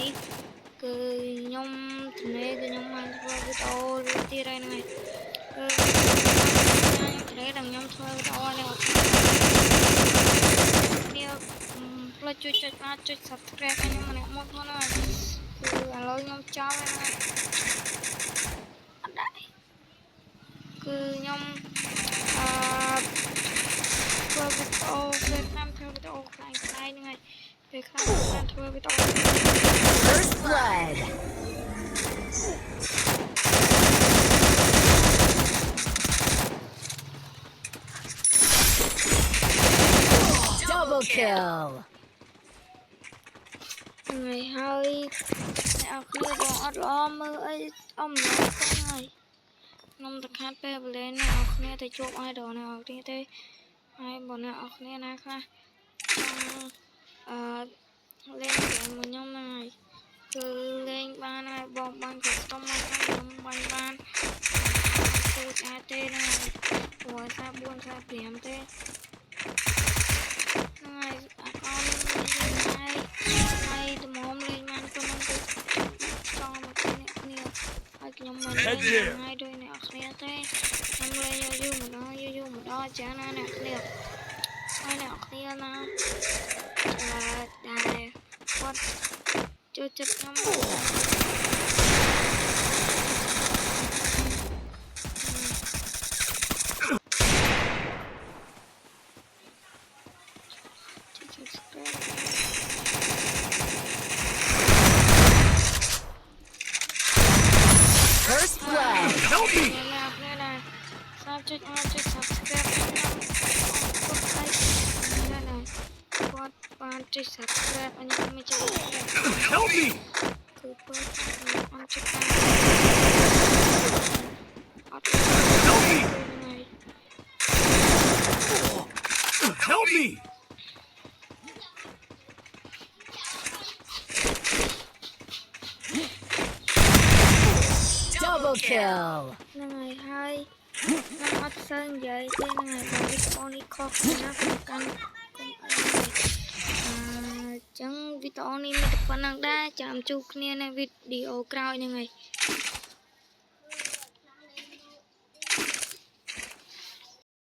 នេះគឺខ្ញុំទំនេរគឺខ្ញុំបានធ្វើវីដេអូរួចទៀតហើយហ្នឹងហើយគឺទំនេរដែលខ្ញុំធ្វើវីដេអូនេះអ្នកផ្លុចជួយចុច subscribe ខ្ញុំម្នាក់មកផងហើយគឺឥឡូវខ្ញុំចង់ហើយអត់ដែរគឺខ្ញុំធ្វើវីដេអូពេលខ្លះធ្វើវីដេអូខ្លាំងៗហ្នឹងហើយពេលខ្លះបានធ្វើវីដេអូ First blood. Double kill. ថ្ងៃហើយអ្នកគ្នាក៏អត់ល្អមើលអីអំឡុងហ្នឹងហើយខ្ញុំទៅខាត់ពេលវេលាអ្នកគ្នាទៅជួប idol អ្នកគ្នាទេហើយបងអ្នកគ្នាណាខ្លះលេងហ្គេមមួយខ្ញុំហ្នឹងហើយគឺលេងបានហើយបងបានក៏ស្ទុំមកខ្ញុំបានទូចអាចទេហ្នឹងហើយព្រោះថា4ថា5ទេហ្នឹងហើយអាកោហើយតម្រុំលេងបានខ្ញុំទៅចង់មកអ្នកគ្នាហើយខ្ញុំមិនលេងហើយដូចអ្នកគ្នាទេខ្ញុំលេងយូរម្ដងចាណាអ្នកគ្នាហើយអ្នកគ្នាណាដែលគាត់ចូលចិត្តខ្ញុំ First blood. Help me. បាន subscribe អញ្ចឹងមិនចូល Help me. គឺពេលអត់ចុច Help me. Help me. Double kill. ហ្នឹងហើយខ្ញុំអត់សូវនិយាយទេហ្នឹងហើយវីដេអូនេះខុសណាស់ក្នុងការចឹងវីដេអូនេះមានតែប៉ុណ្្នឹងដែរចាំជួបគ្នានៅវីដេអូក្រោយហ្នឹងហើយ